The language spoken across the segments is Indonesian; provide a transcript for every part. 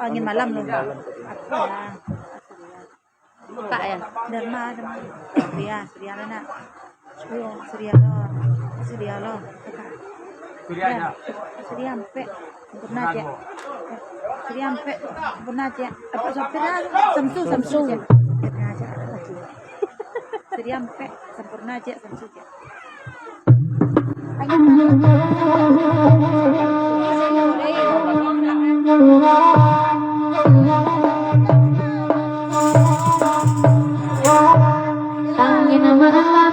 Angin malam loh. Kak ya, Dharma, Surya Lena. Surya lo. Surya ampe sempurna aja. Surya ampe sempurna aja. Apa sopirnya Samsu aja. Surya ampe sempurna aja Samsu aja. Angin malam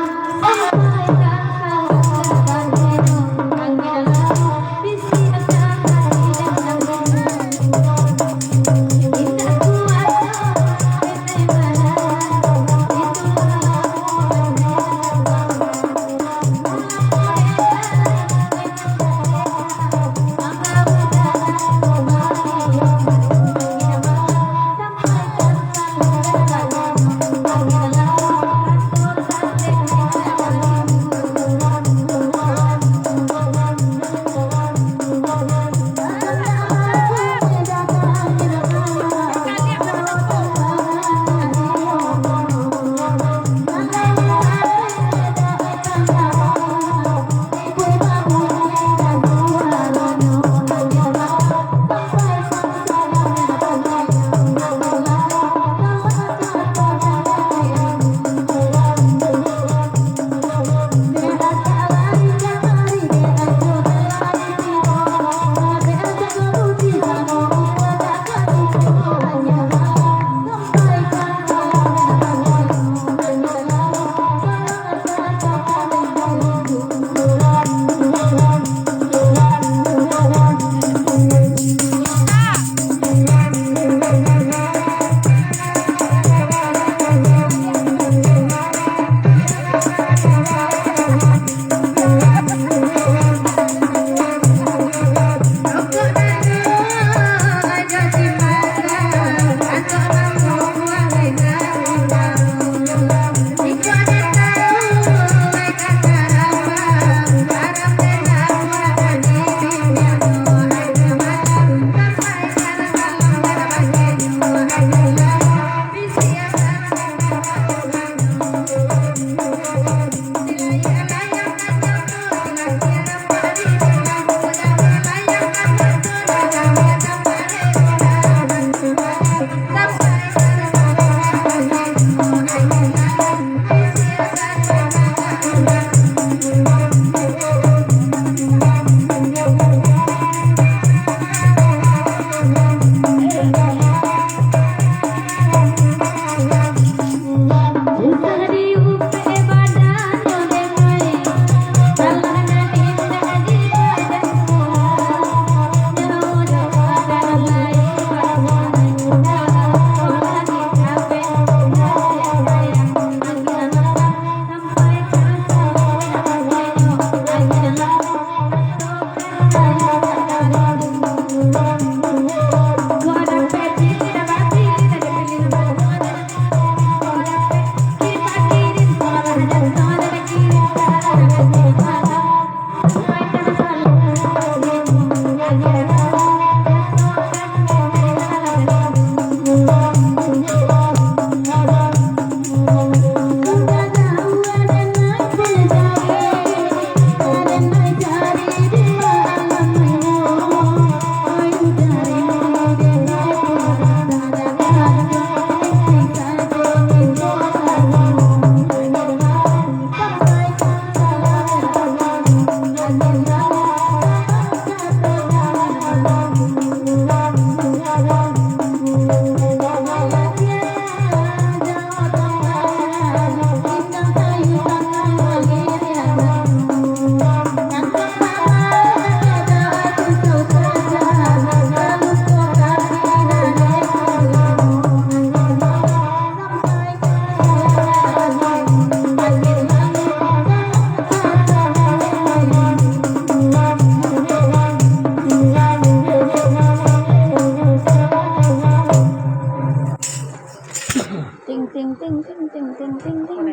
Kamu ada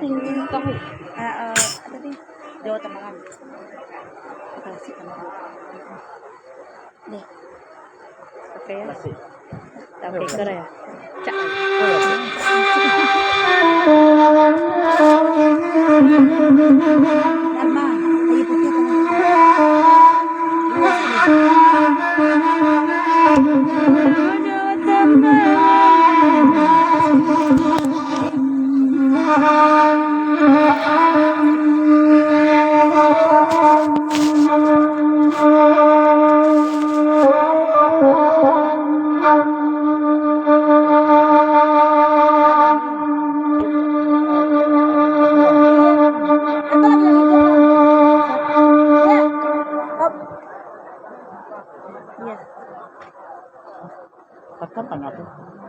di Jawa Tengah. Kasih kamu. Deh. Oke ya. Tapi keren ya. Cak. Mama, ayo pergi Kapan aku?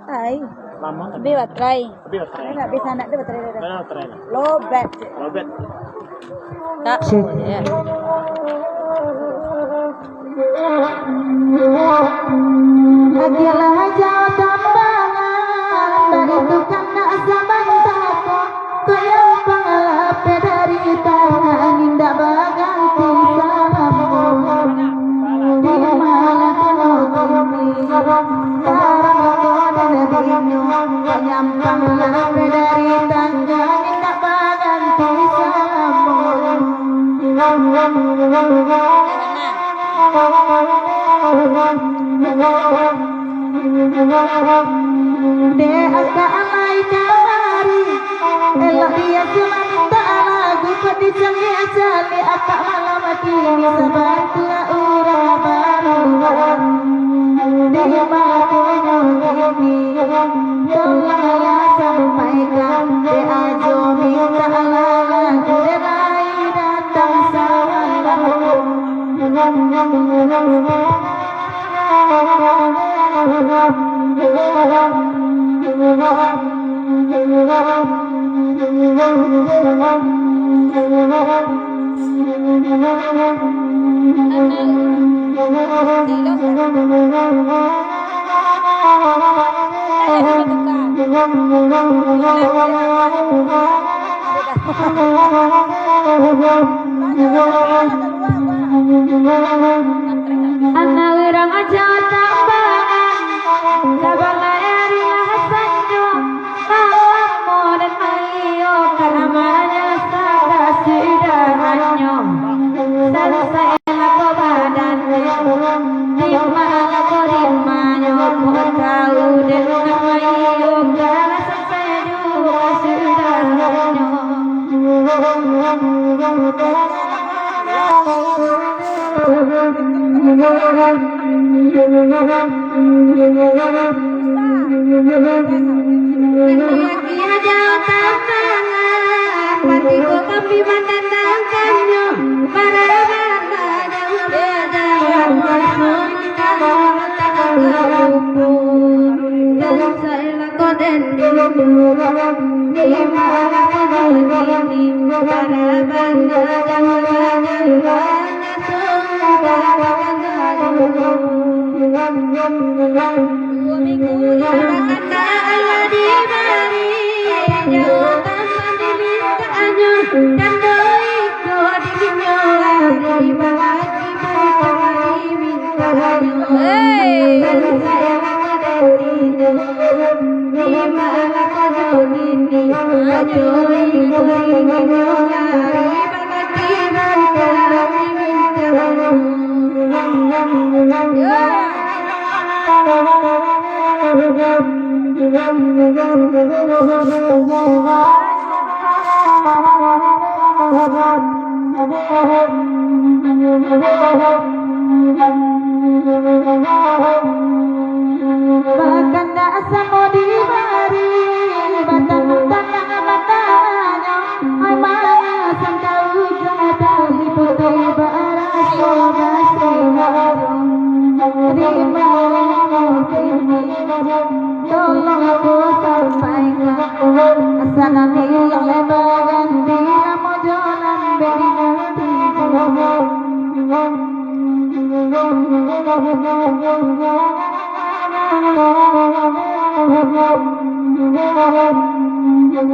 Ay, Lama kan? tapi baterai. Tapi baterai. Nggak bisa nak ada baterai dah. Mana baterai? Low bat. Robert. Tak. Ya. Agilah jauh tambangan, tak itu karena zaman tako. Kau yang pengalape dari tangan, indah baganti samamu. Di mana kau bumi, sekarang kau dan dirimu. Kau yang pengalape dari tangan, indah baganti samamu. De aka amai kamari elok dia cuma minta lagu kok dicali-cali akak malam kini sabar tua urang baru di makunya ini tolong ya sampaikan de ajo minta lagu de rai datang salam Anak wirang aja tambangan, sabang eri hasanjo, kamu dan ayo karamanya sakasi dahanyo, selesai laku badannya, dimana kau dimanyo, kau dan ayo kalau selesai juga sudahanyo. Dia jauh tambangan, patiku kami mendatangkannya. Para jauh berjalan langsung kalau takkanku. Dan saya koden di mana kau ini. Para bangga jauh berjalan. Dua minggu yang kata Allah diberi jauh tanpa dimintaannya dan doiku diminyolah di bawah dimintaannya dan saya dirinya di mana kau ini doiku diminyolah di bawah bahkan tak sama diberi batang tanah matanya ai mana sangkau jatuh di putih barat soda seharum di mana tolong aku sampaikan asana nilai baganti mau jalan beri nanti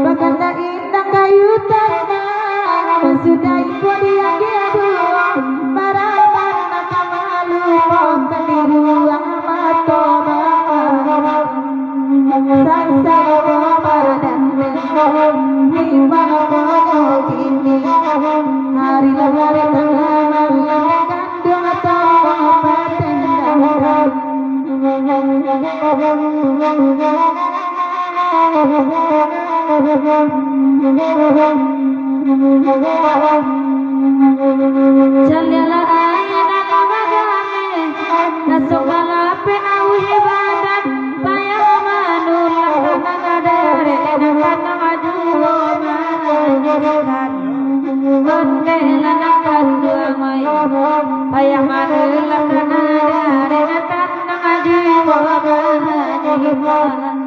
bahkan tak kayu tanah sudah ibu dia gedu baraban nakamalu pembeli ruang matoba sansa badan di mana kini hari lebaran tengah gandung atau petendang Jalala ayana kamagame nasogala pe auhi badan payah manula kanadare nakana ajuo majukan gondela nakandu amai payah manula kanadare nakana ajuo majukan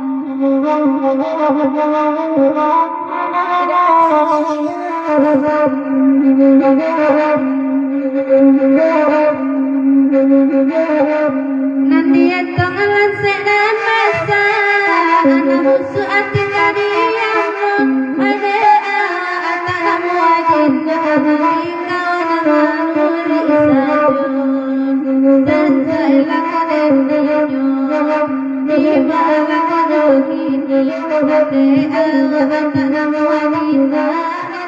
nanti itu ngalan sedan masa anak musuh hati tadi yang ada atas wajib hati kau dengan murid dan selakan di bala kau kini hati atas wanita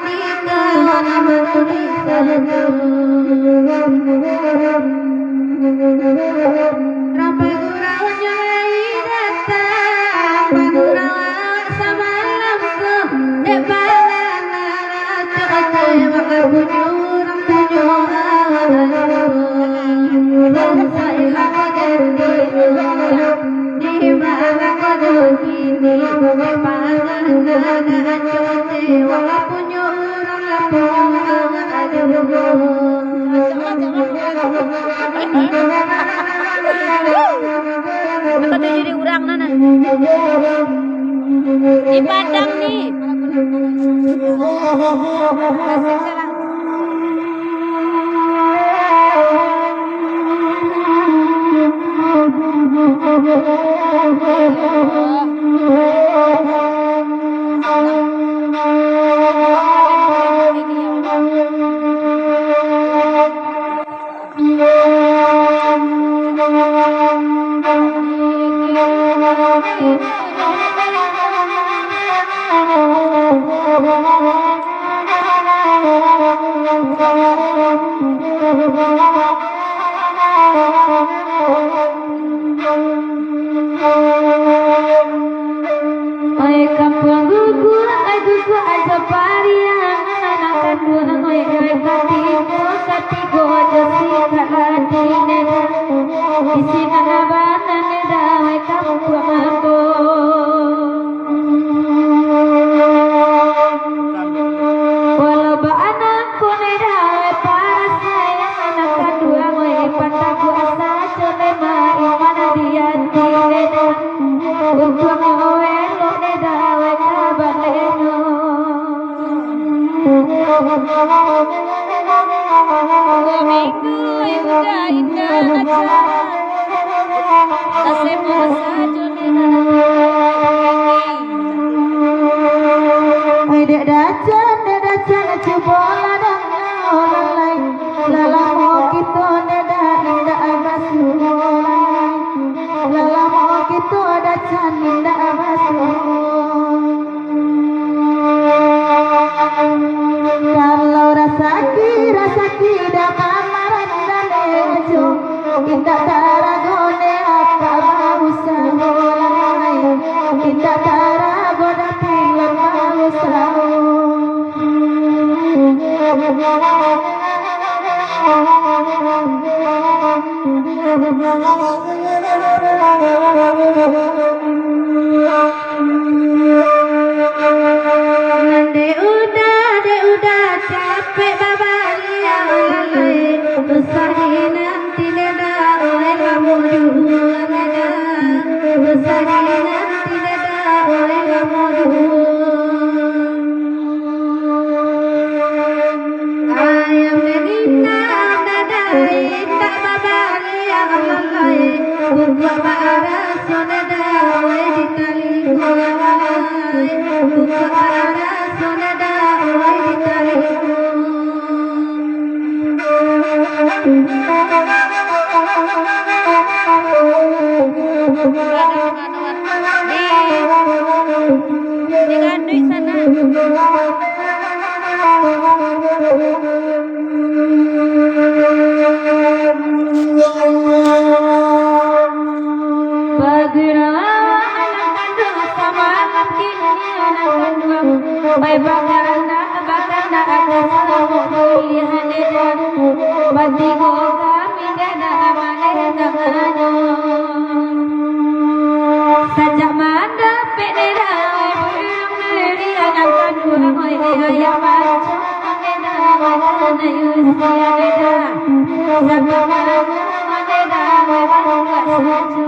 di kau nama Rampai gurau nyai datang Panurau samalamku Depanana Cocoy maka bujurang tujuh Dan saya ganti Di mana kau kini Depanana Cocoy maka bujurang ada Apa tuh jadi urang nana? Di Padang nih. Sonada Di Gandui sana. Sajak mana penera burung neri anak kedua oi ayam macu neda mana yusi neda sama mana neda mana sacu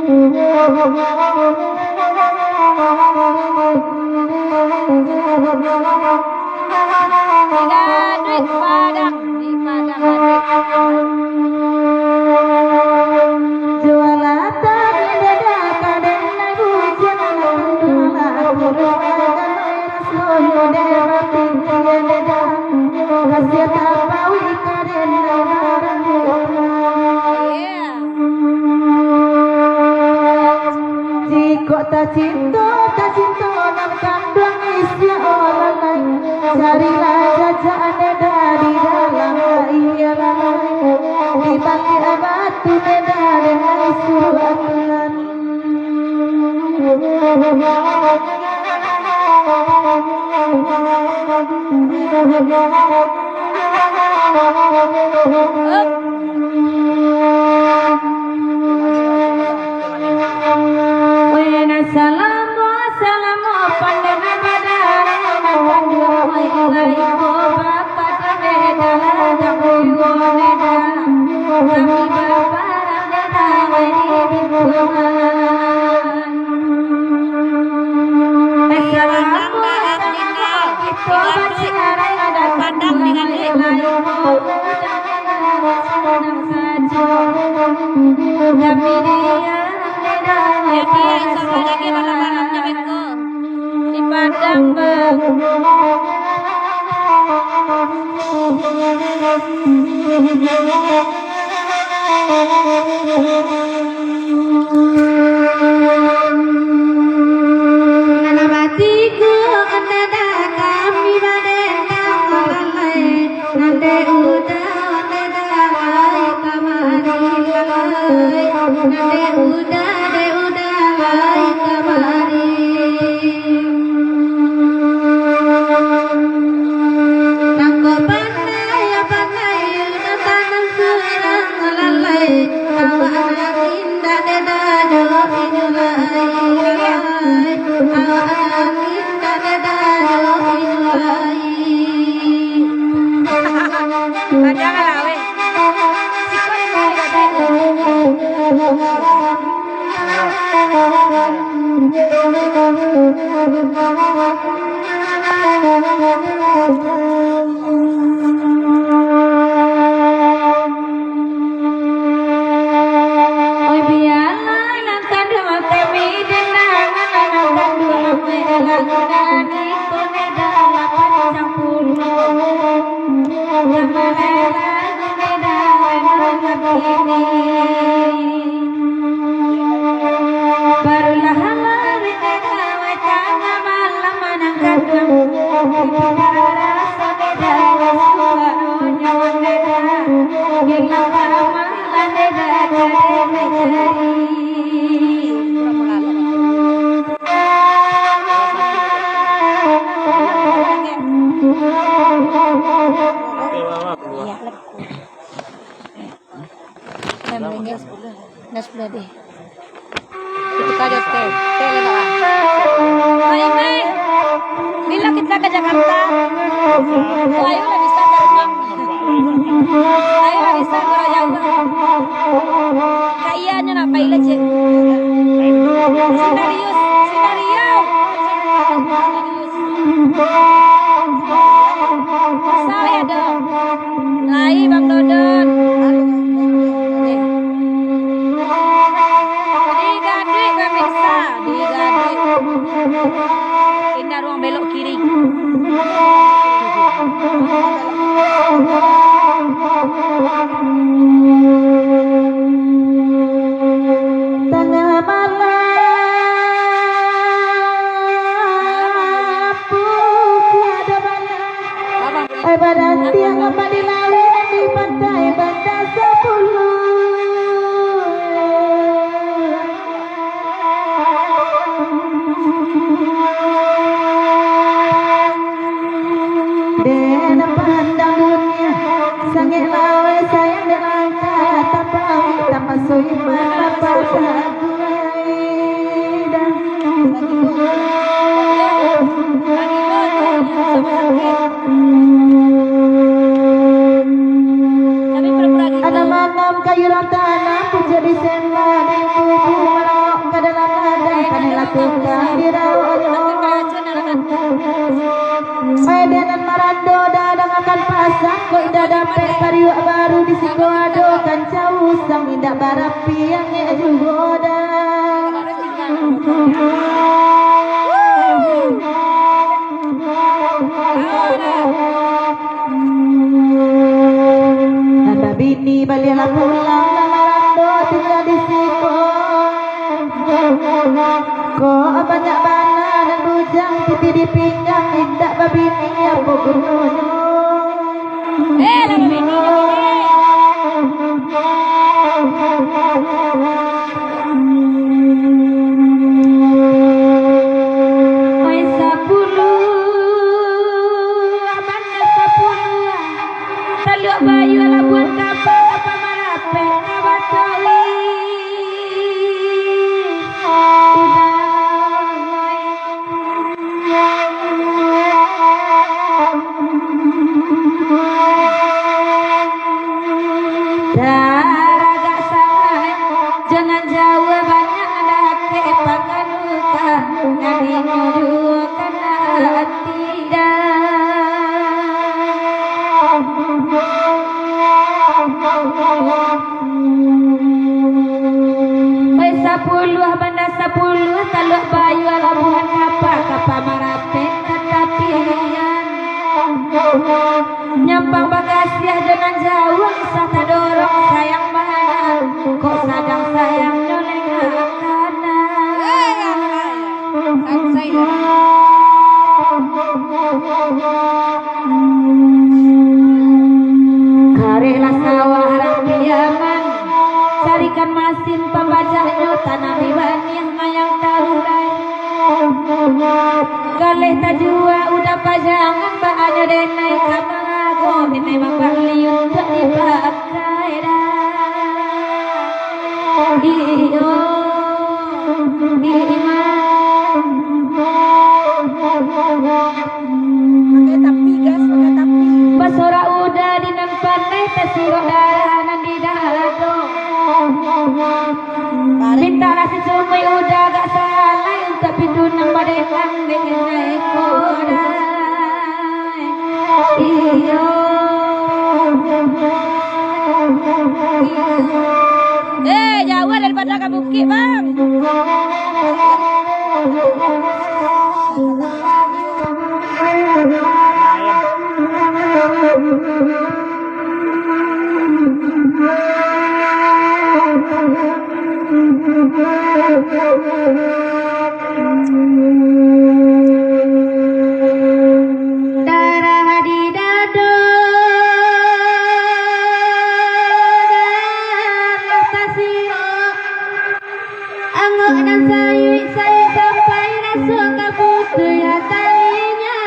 Di Padang di Padang Tak cinta nam kandang isi orang lain. Carilah jajak neda di dalam iya lalai. Di balik batu neda dengan suruh aturan. Salamu pandana badara nakandu mai ko bapa neda damu neda kami bapa neda mai bimbingan Assalamu kita bicara ada pandang dengan lain kami dia ya dia insya lagi malam-malamnya Beko di Padang Bang. Nana batiku nada kami badenda malai nande udah nada lai kamari lai nande udah lai kamari nangko pandai natanam surang lalai awan indah deda jo inulai awan indah deda jo inulai Padang alawe Oi biarlah nanti dua kami denang nanti dua melangani kuneda lapan campur Jamalera kuneda melangani barulah hari neda wetanga malam manangkan dua rasa neda suaranya neda hilang ramalan neda cari Nas pula deh. Itu kado teh lah. Ayo bila kita ke Jakarta, ayo lah bisa terbang. Ayo lah bisa jauh. Kayaknya nak pilot je. Scenario. Saya dong. Lai Bang Dodon. Indah ruang belok kiri. Soiman bapak saguaidan ada manam kayu tanam puja di sema dan tubuh merok ke dalam ladang kanela tukang dirawat Medan Marando dadang akan pasang kok indah dapet kariu baru di Sikoado kan causang indah barapi yang jugoda Nada bini balilah pulang Marando tinggal di Siko kok banyak bana dan bujang pipi di pinggang indah babini aku gurunyo Lama bini Oi 10 abangnya 10 taluk bayu labuan kapal apa marape kabatowi Daragak sangai jangan jauh banyak dake panganuka nadi nyuruh kana Oi 10 banda 10 taluk bayu labuhan kapa marape tetapian nyampang bagasi jangan jauh sata dorong sayang mana kok sadang sayang noleng kana karelah sawah rapiaman carikan masin pembajanya tanah bibanih mayang tahurai galeh tajua udah pajangan bahannya denai kamago ini bapak liut tak dipakai dah iyo pakai tapi gas pakai tapi basora udah di nan pandai tasiro daranan di dado minta nasi sumai udah gak salah untuk pintu nang badekan dengan kodai iyo jauh daripada ke bukit bang darah di dado darah tasio angok dan sayu sampai rasul kabutu ya talinya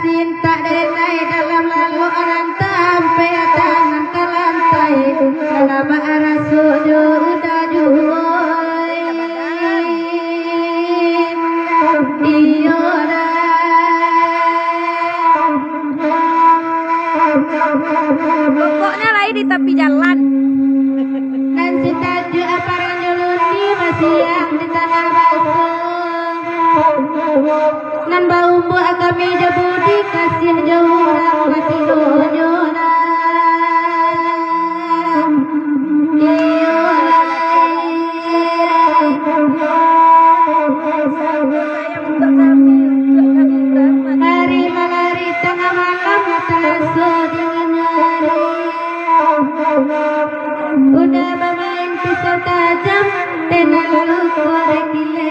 Cinta denai dalam lalu orang tampe tangan ke lantai dalam arah sudut dajuhoi iora pokoknya lagi di tepi jalan dan si taju aparan juluni masih yang di tanah basah nan bau buat kami jebudi kasih jauh orang mati dunyona hari malari tengah malam mata dingin hari udah bermain pisau tajam tenang lalu korek gile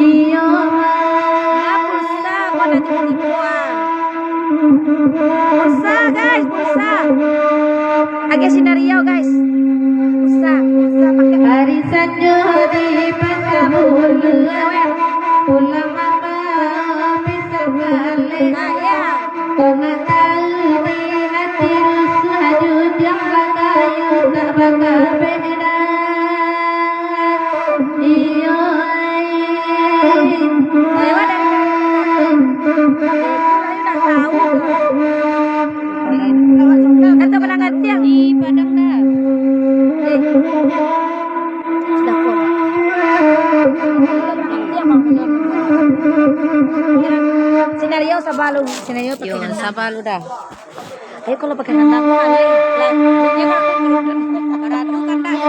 iyo pulsa kau nanti tipuan pulsa kan guys, pulsa. Agak sinario guys. Pulsa pakai Arisan di pasabul pulang mama bisa balik pengetahui hati rusuh hajut yang bakayu tak bakal beda iyo ayo ada. Kata berangkat yang di Padang dah. Sudah kok. Sinario sabalu dah. Ayo kalau pakai kata apa lagi? Punya kan parado kan dah.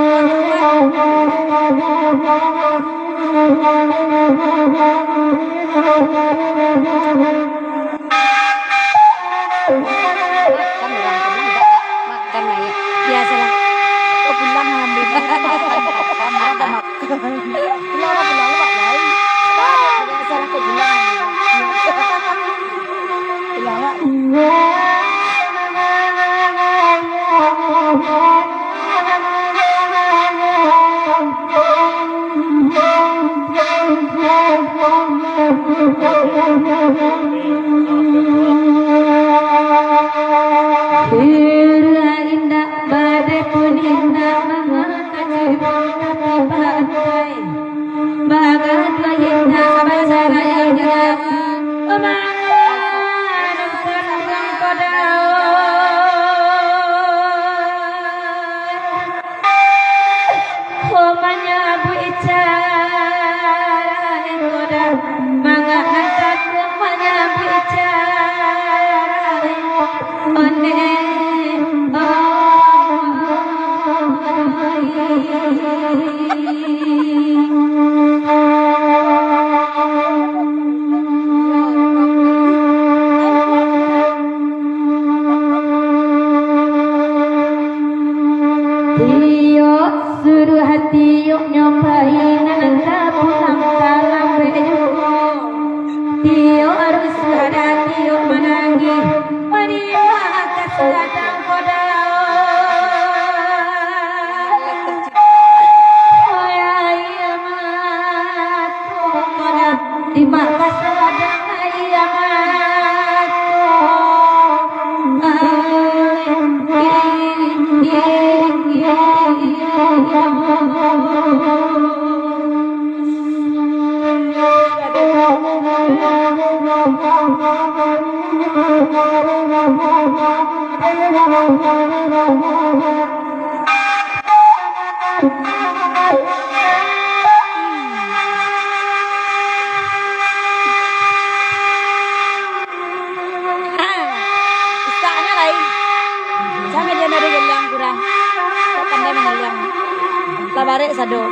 Makan lah ya. Biasalah. Kau pulang ngambil. Biasalah kau pulang. indah badai pun indah mengatakan badai bagat indah bahasa yang jalan Tio suruh hati yuk nyobain anda pulang kalam bejuko Tio harus ada Tio menangi wanita kesedang kodao Oh ya iya matu koda di maka sedang iya Isanya lain. Sama dia dari yang kurang. Kau pandai mengeliang. Labare sado.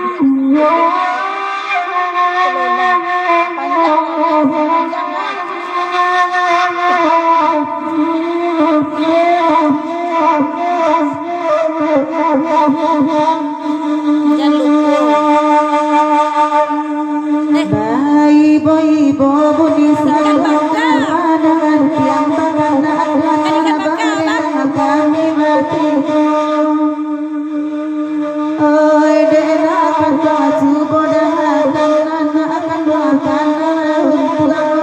Jangan lupa. Ibu budi pandangan tiang tangan kami mati oi dena akan baju bodoh dan akan makan untuk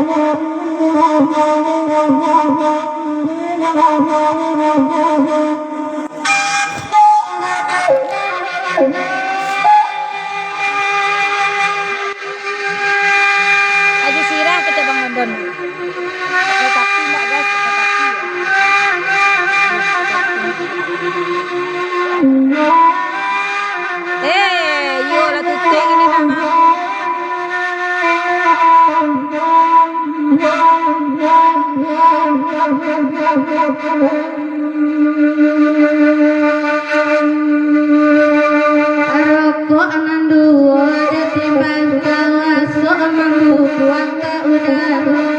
Haji Sirah kita Bang London. Pakai tapi mbak guys, pakai tapi. Yo lah tutik ini nama. Rokok nandua ditimbang kawasok manggubuang ka udara.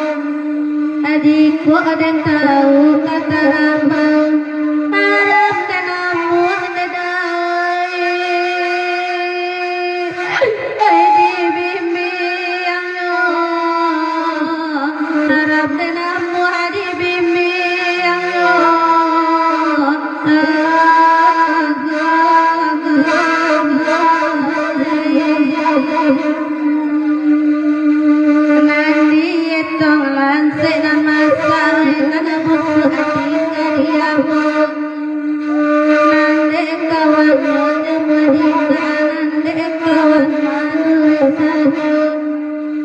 Adikku ada tahu kata abang, harap dan amuh dadai. Di bimi yang harap dan amuh di bimi yang Nandi etong lanse nama sare nana busu ati kariamu. Nande kawan moja madika, nande kawan manu esaju.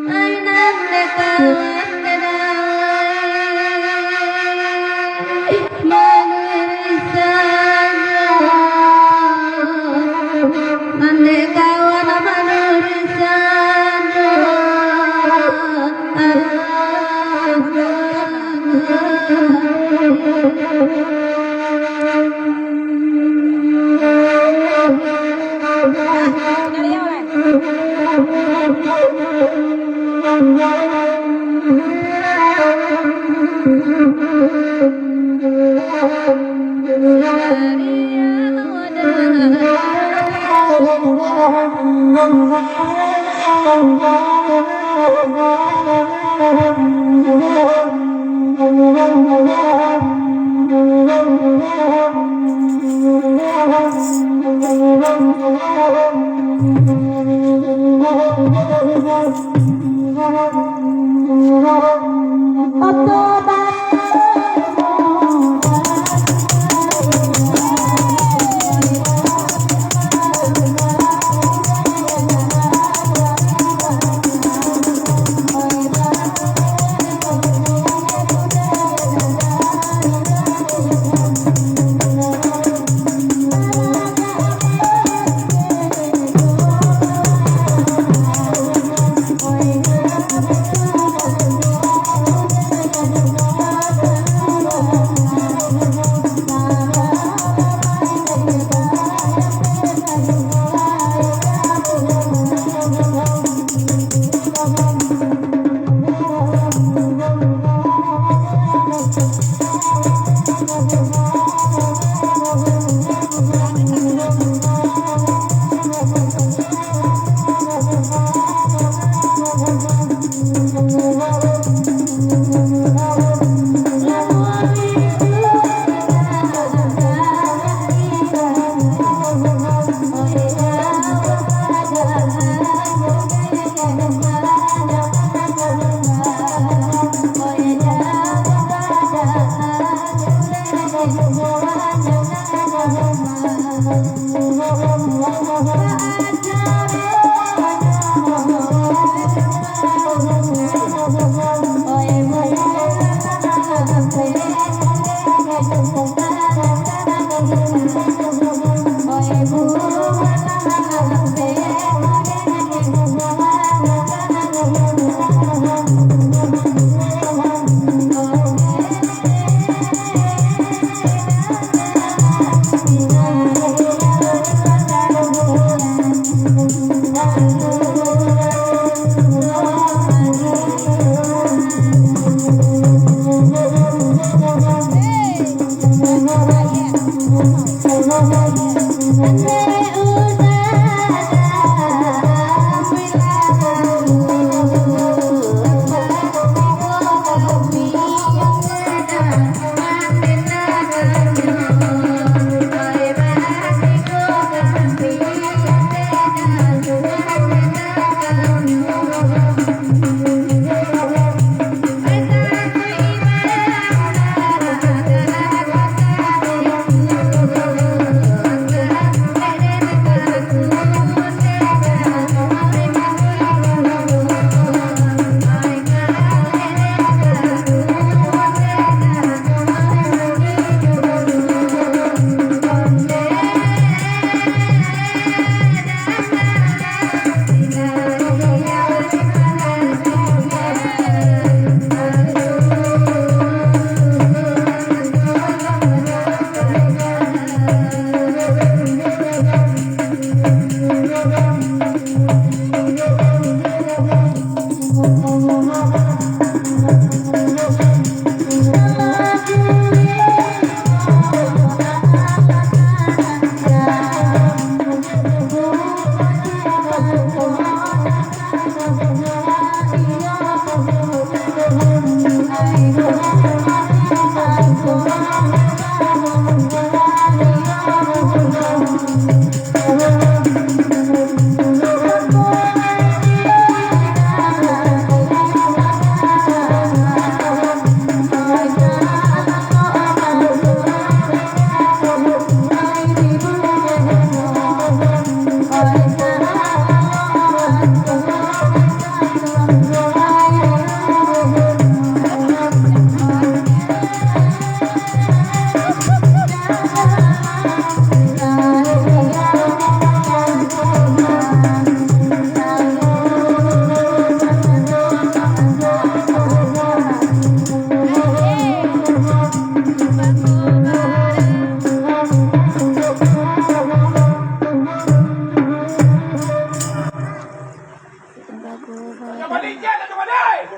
Ay nande kawan dadai, manu esaju. Nande kawan manu esaju.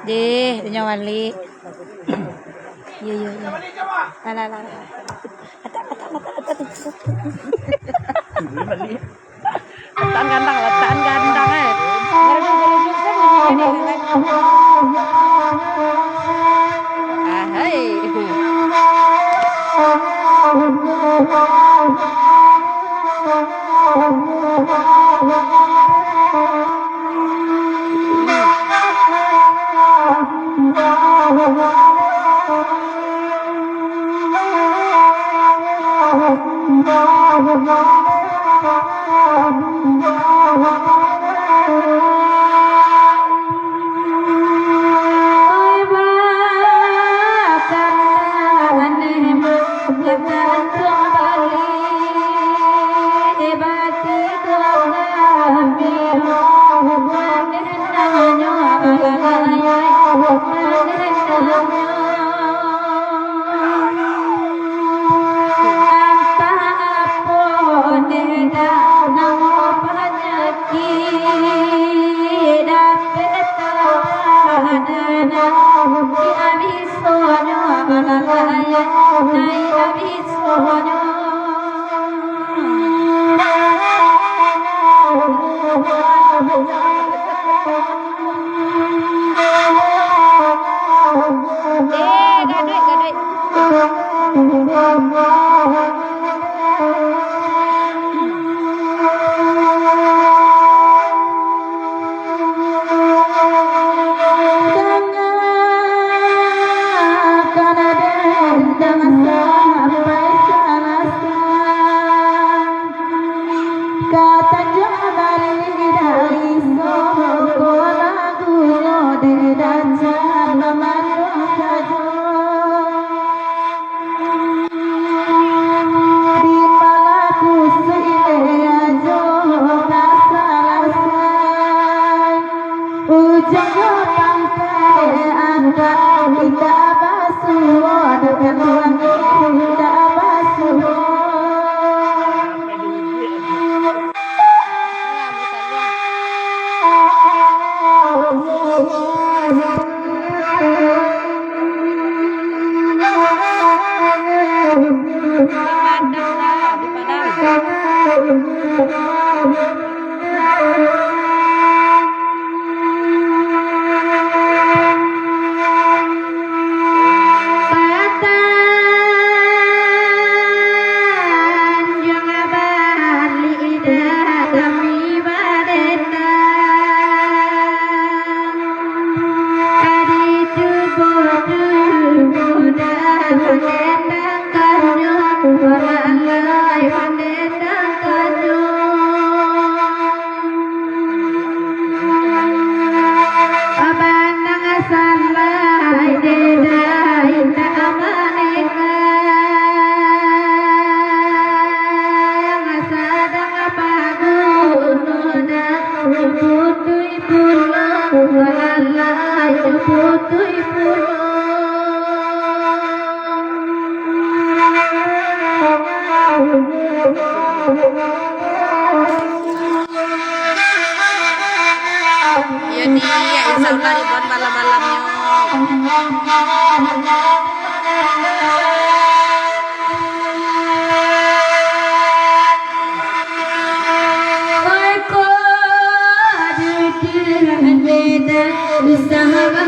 Di, nyawali. Iya, iya, iya. Lah, lah, lah. Letaan gandang Garuduk saya bunyinya nih. Ah, hai. Ya dia, insya Allah dibuat malam-malamnya. Usaha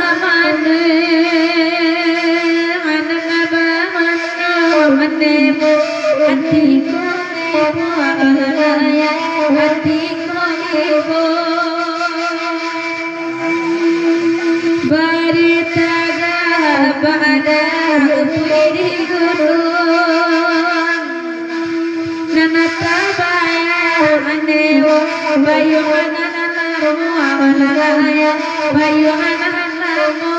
ba'da di gunung nana tabaya anewo bayu ananamu awalaya bayu ananamu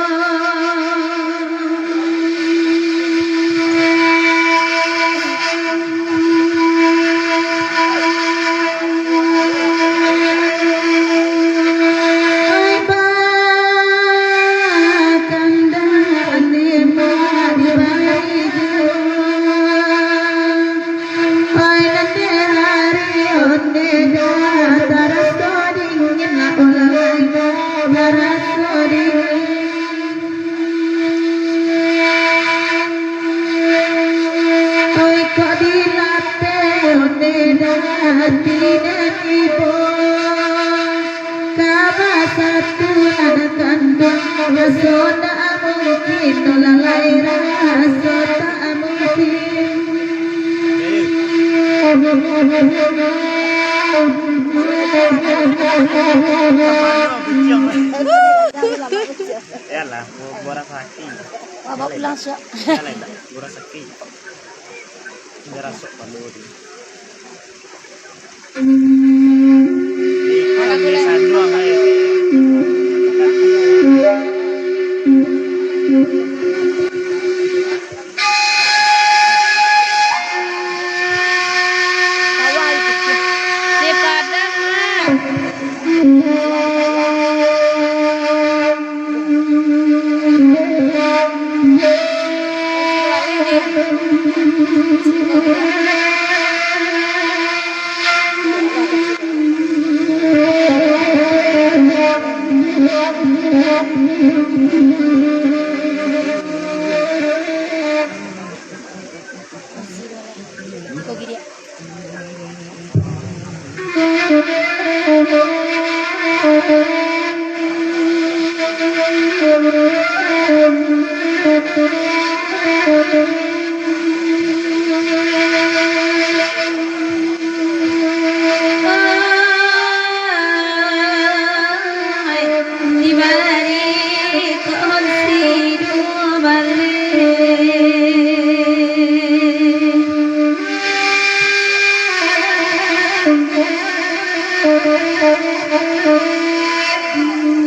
satu anak kandung rasa tak mungkin lalai rasa tak mungkin Yalah, borak laki. Bawa pulang siya. Yalah, borak laki. Hindi rasok paluri. Kebiasaan doang aja.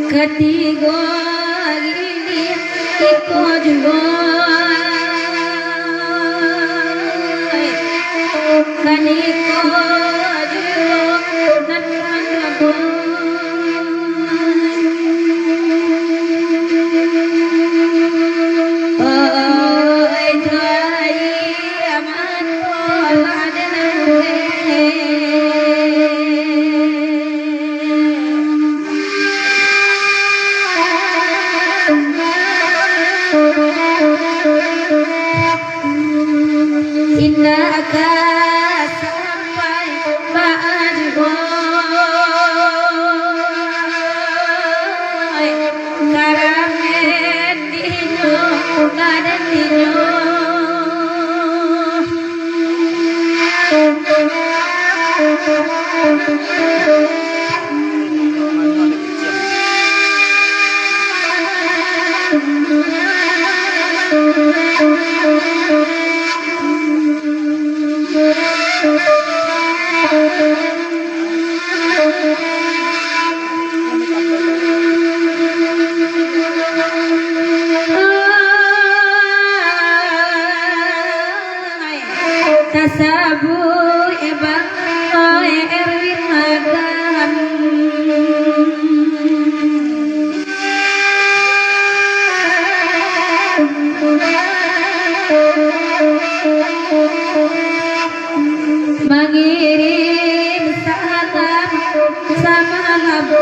Ketiga ini ikut juga kan ikut juga Indah sampai badboy karamen dino kaden dino Tasabu ebang Erwin Magan mengirim salam sama laboy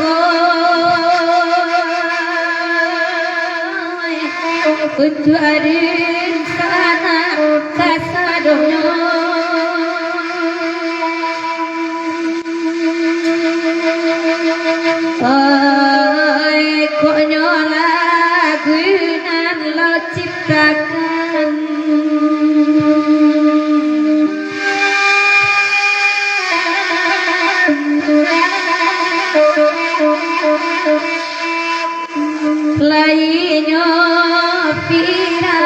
untuk adin sana kasadonyo koknya lagu nan lo ciptakan lainnya viral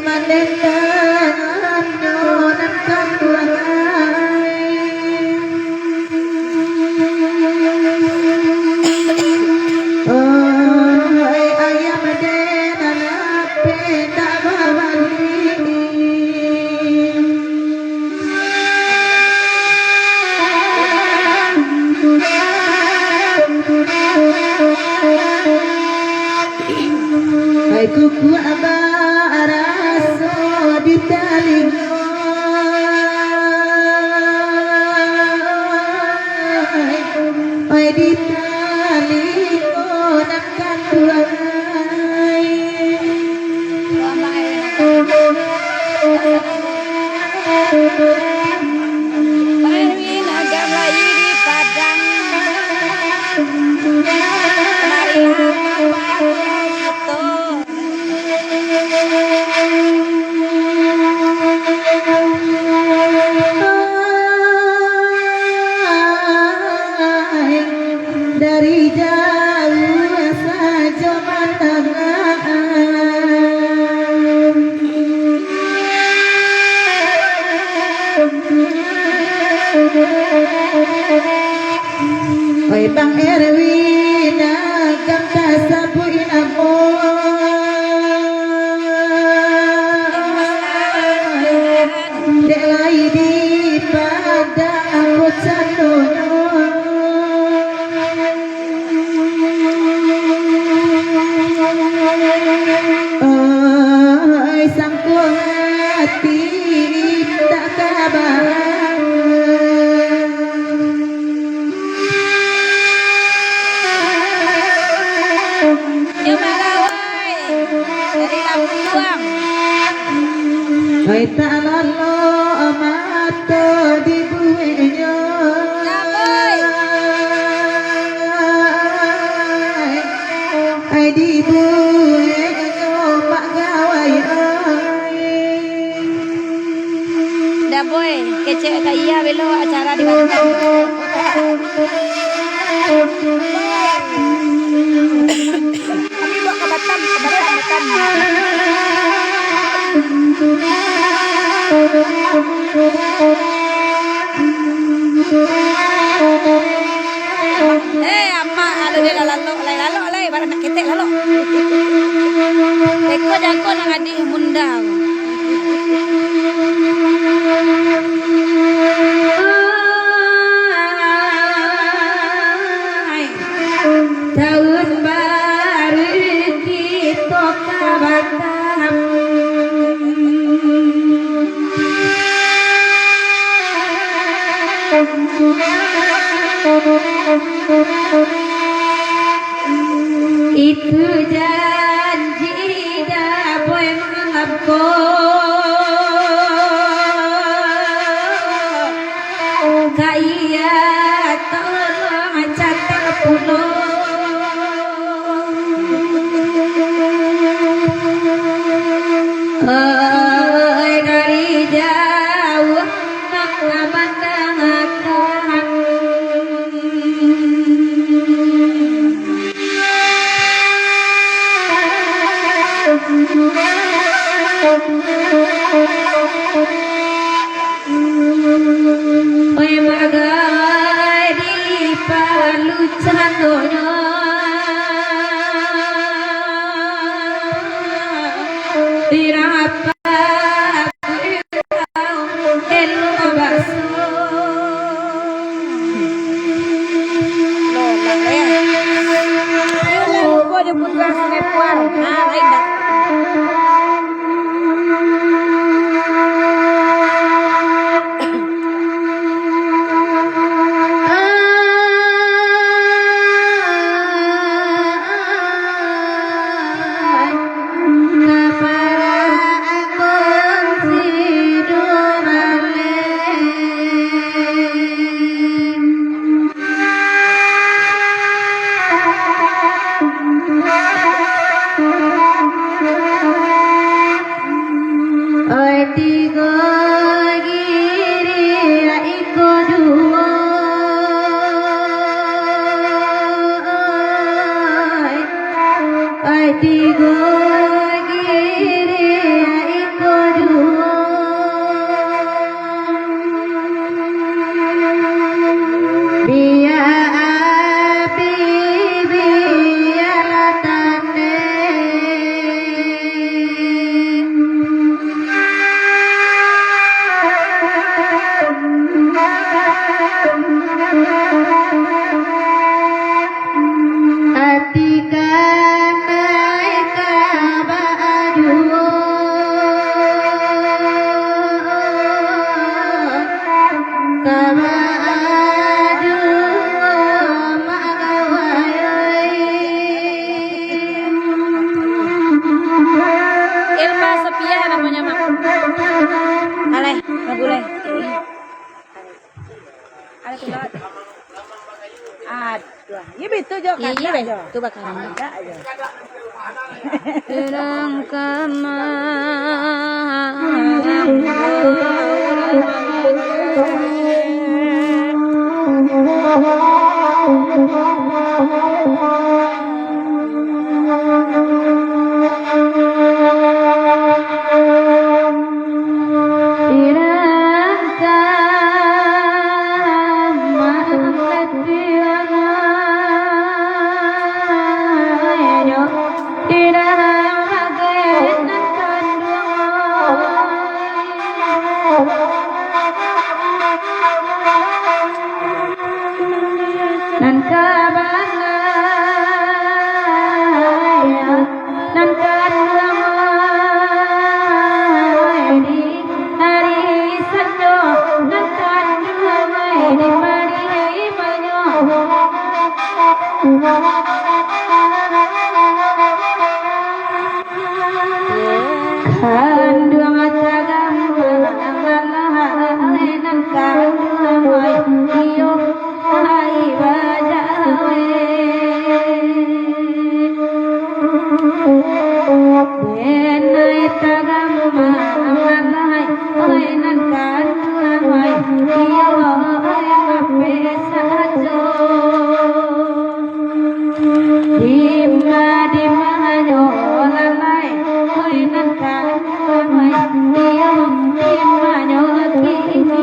mandengan nyonan kakuangai oi ayam denan ape tak babali ai kuku abaraso di telinga ai di telinga nak kanduai Erwin agak lagi di Padang. Marilah gitu. dari jauh saja pandangan oi Bang Erwin agam tasabuin aku dek lai di pada aku candono oi sangku hati tak kabar Coba gawai dari Lampung. oi tak lalo mato di buenya ai di buenya mak gawai Dah boy, kece kaya belo acara di Batam. Kami bawa ke Batam, Batam. Amma ada dia lalu, barang nak ketek lalu. Teko jago nang adik bunda. tahun baru kita ke Batam itu janji dah boy mengapko kaya tolong catat pulau oi dari jauh nak memandangkan oi magai di palucandonya dirapa tigo giri Aduh, ya betul jo kan. Iya, betul bakal ada aja. Terang nan kabalaya nan kaduamay di hari sando nan kaduamay di mari banyo kanduang atagama amalahai nan kaduamay iyo ay bajawe denai tagama amalahai ay nan kaduamay iyo ay mapesajo dimano lalai ay nan kaduamay iyo dimano kini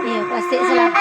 Iya, plastik selang.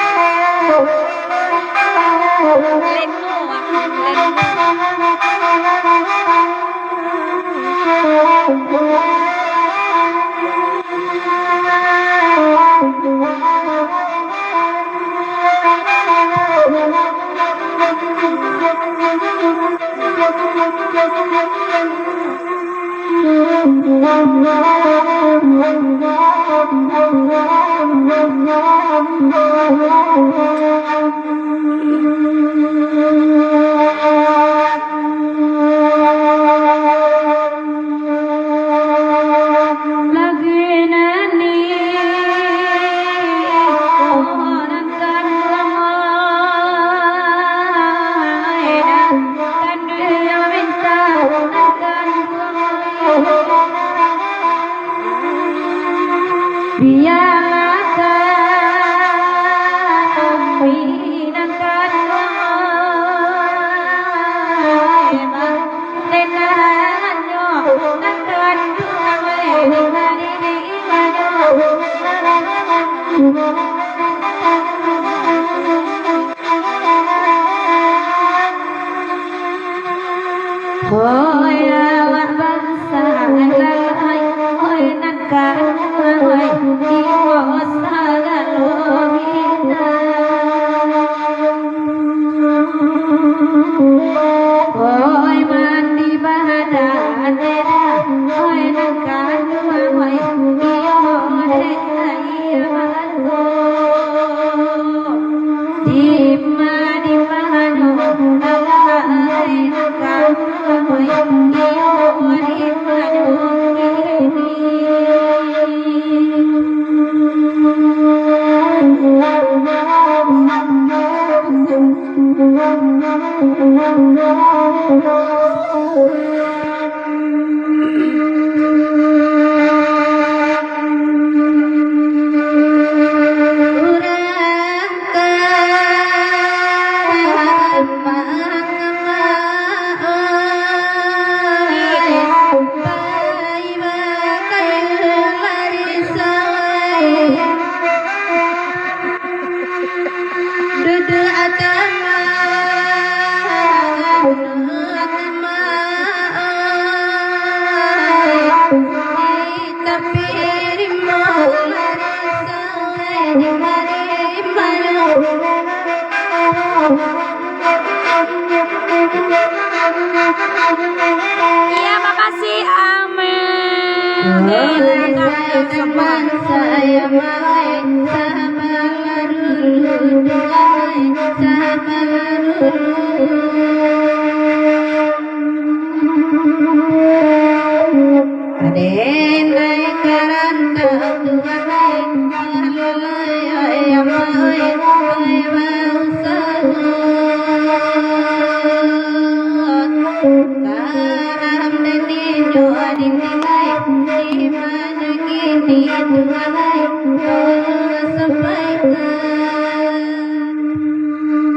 Oh ya, wak bangsa adalah Iya, makasih Amel. Teman saya main sama dulu main sama Aden naik keranda tua naik ya main karam dan ninjo adin naik di mana kini tua naik sampai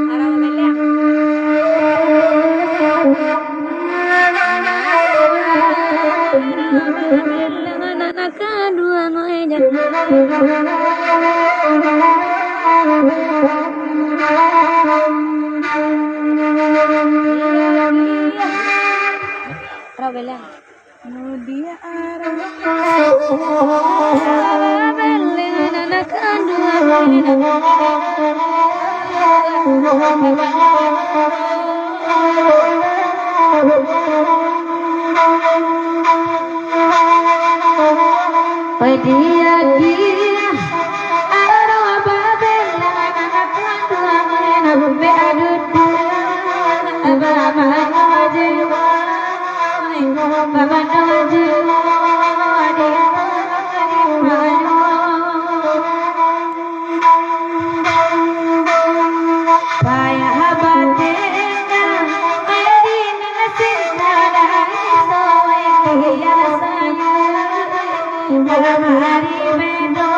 Arang Amelia. Dengan anak kedua ngoeja. Rabelan. Nudia arang. Rabelan anak kedua dia arwah babel anak kedua main be adut baba jiwa baba jiwa payah habadena medina cinta dari soe kia saya mari bedo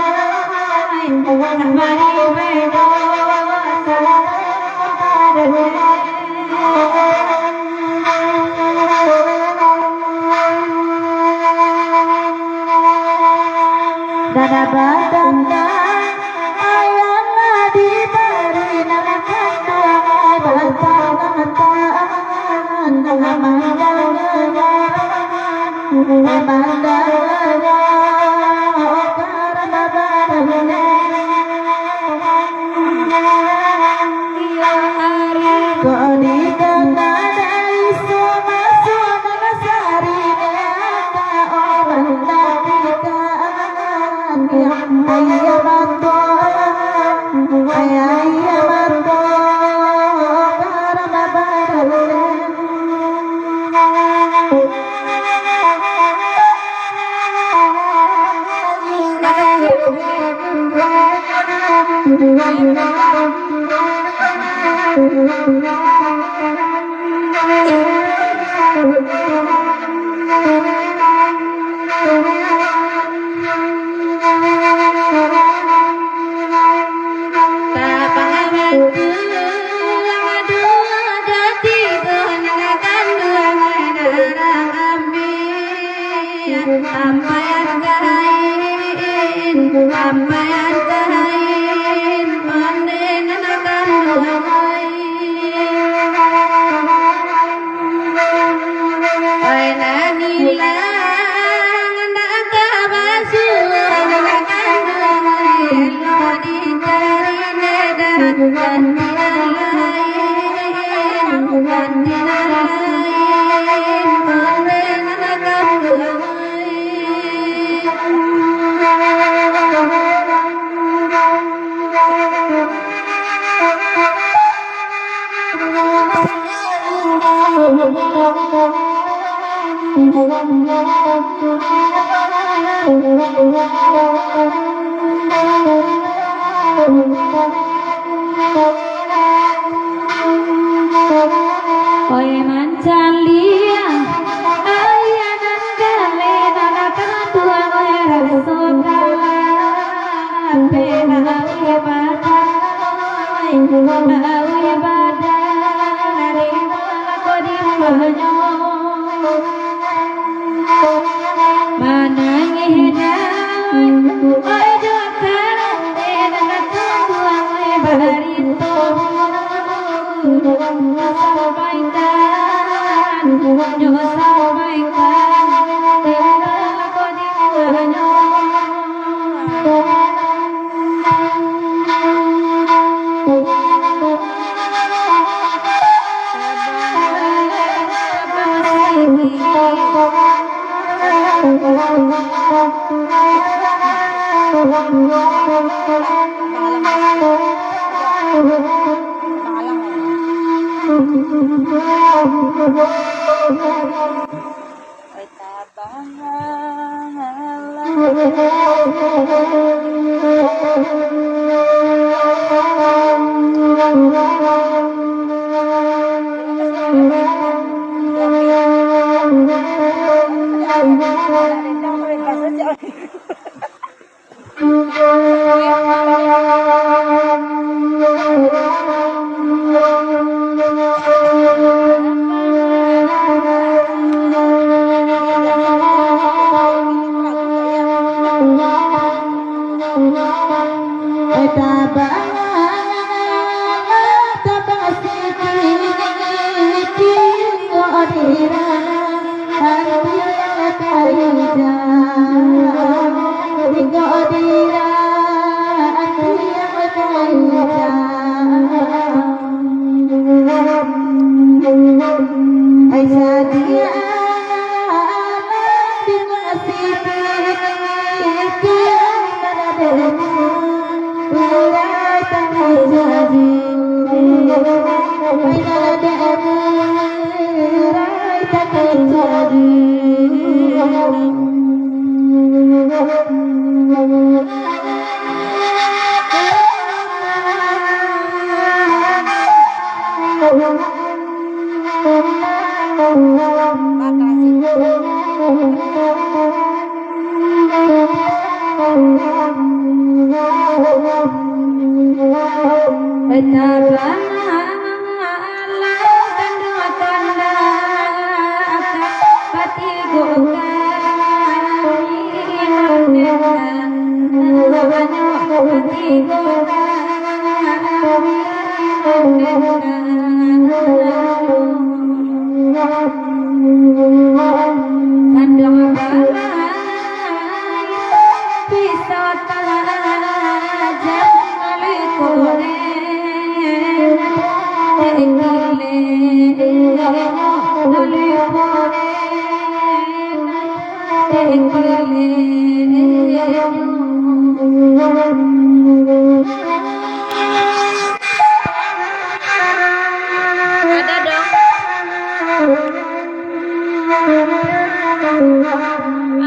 dada badanda ayana diberi nama kandang Oi mancalia ayanan kale nanakan tua era sokala pena awi badai awi badai kodi banyo manangi hedai oi dokara nanakan tua barito Ay tabangan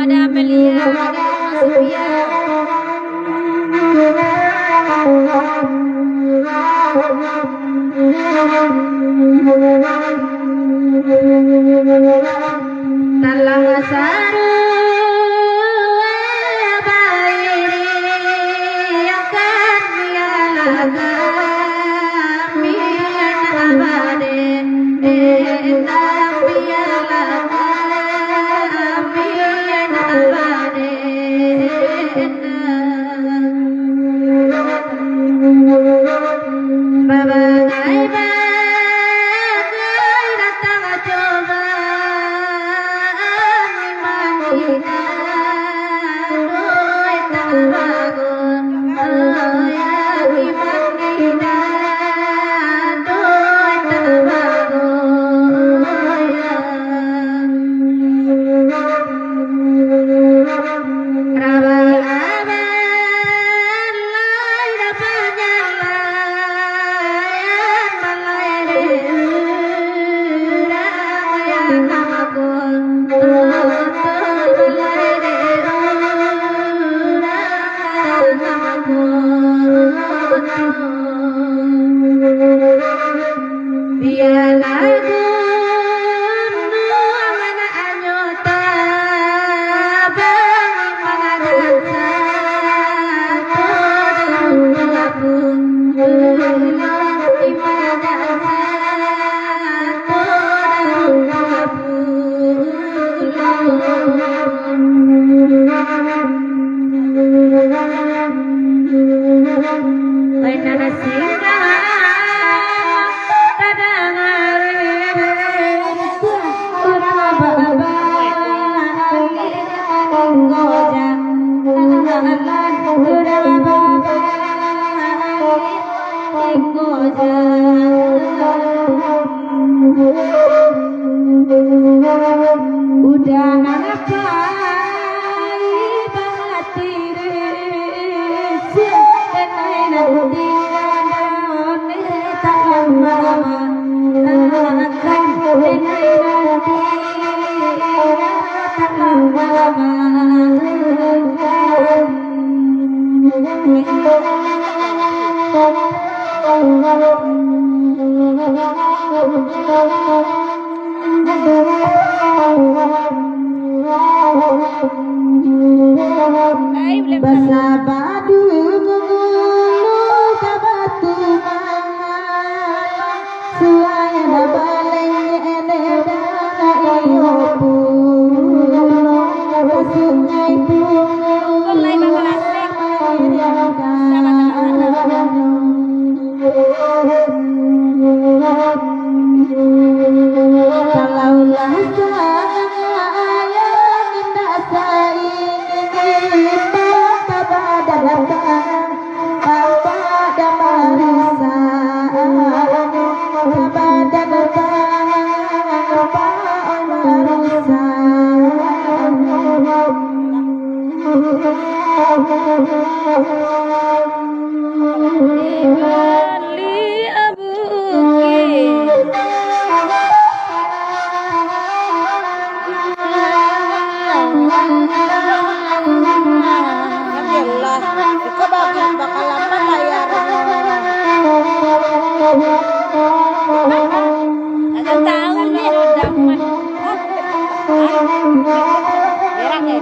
ada Amelia, ada Sophia. Talang saru bairi akan mialaga mian abade mialaga mian abade babagai bagai datang coba Madina doy tabagon ayagi Madina doy tabagon Rabal aban lai dapanya layan malai raya namagon Bali abuki. Jelas, ikaw bakalan bayaran Agak tahu nih udah mah. Merah ya.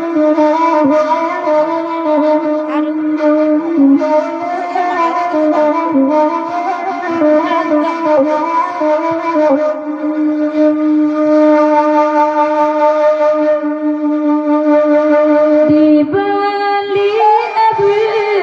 Di Bali abuki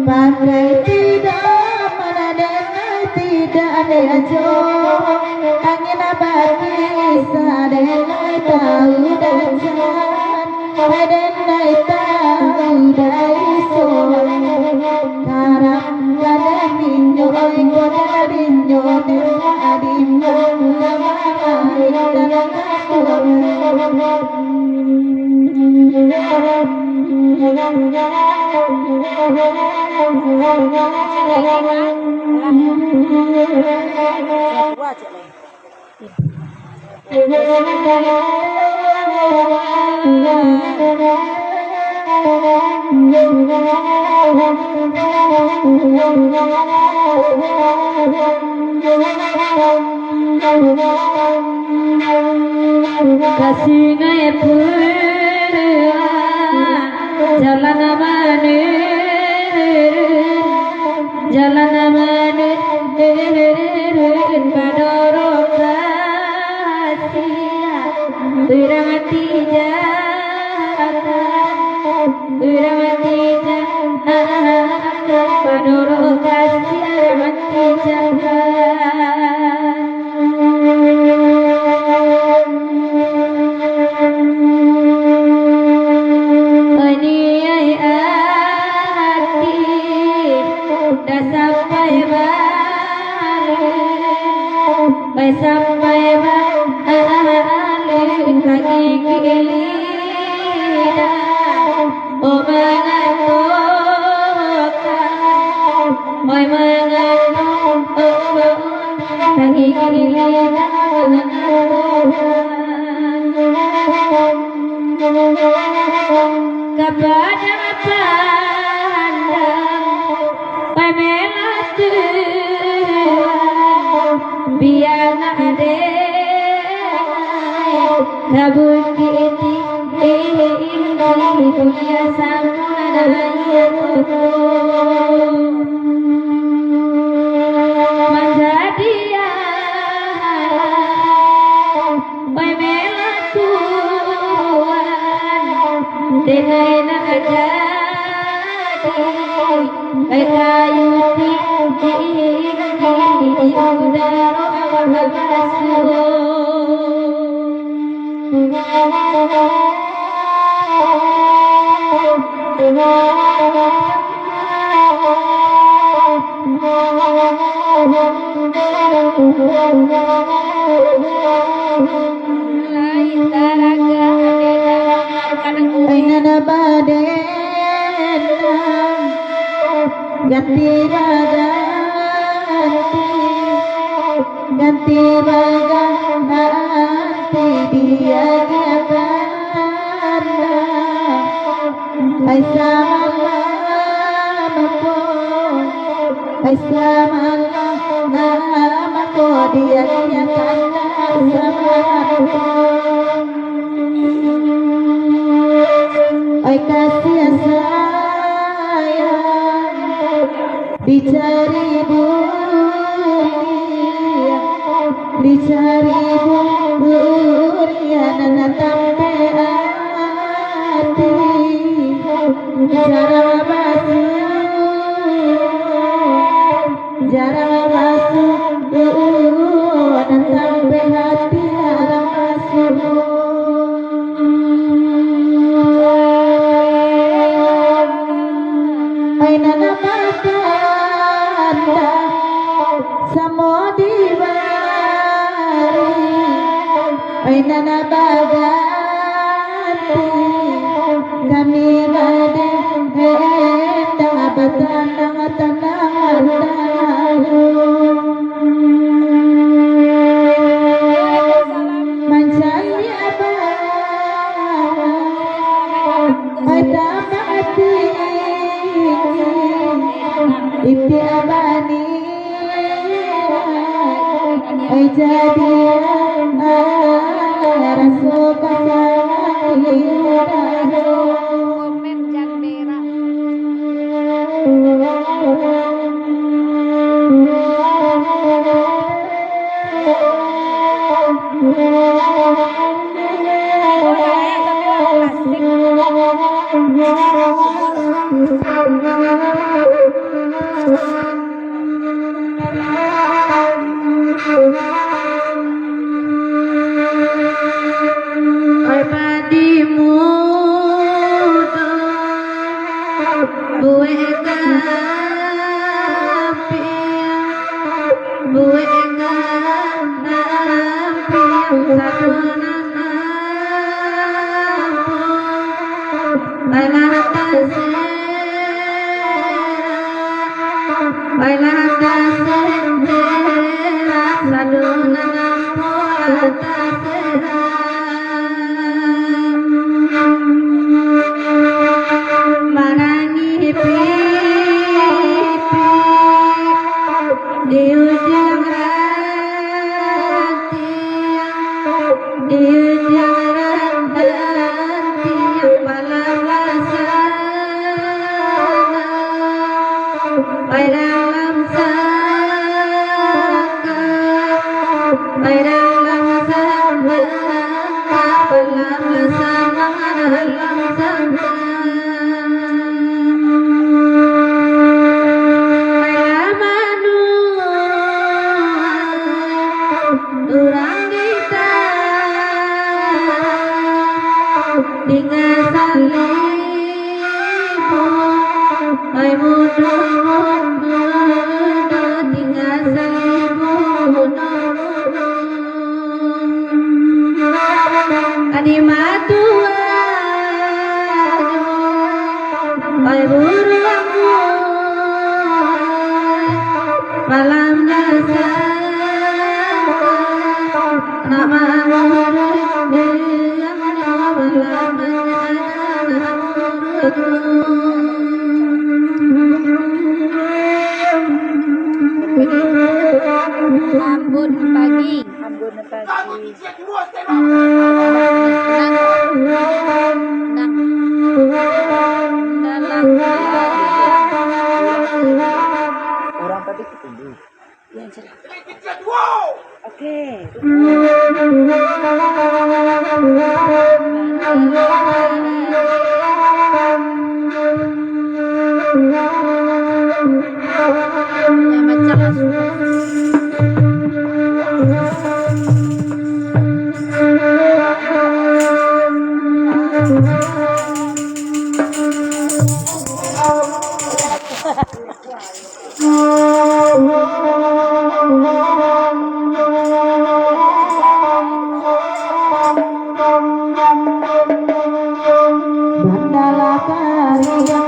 Pakai tidak menadai tidak ade ajo angin abadi sadenai tahu dajan adenai tahu daiso karang kadaminyo oi kodarinyo adimyo lamai dalam kasih ngai pura jalan amane padoro kasih Wiramati jata padoro kasih Wiramati jata sampai balik kaki gilida oh mengatokan oh mengatokan kaki gilida kepada pandang pamelatu biar ade rabun kiti dunia samuna menjadi pemelatuan denai jadi kayuti udara ganti ganti dia gapanda ai samako dia gapanda ai kasih sayang dicari burian tampe ati jarang masuk dan sampai hati jarang masuk aina nama tanda samodiwa aina nabaganti kami bade hendak tenang mancani apa ada mati ibti abani jadi rasul kasih komen jan merah plastik buwe engan napi sakunan bailah tase sadunan pola tase marangi pipi di ujung ranting di ujung ranting yang malam lasana baik dalam sangka baik dalam sangka malam lasana dalam sangka Durang kita dengan salibu ay mudo dengan salibu adi matua ay burungmu malam dasar Ambon pagi. Orang tadi ketemu. Oke. Ya macam Mandala karya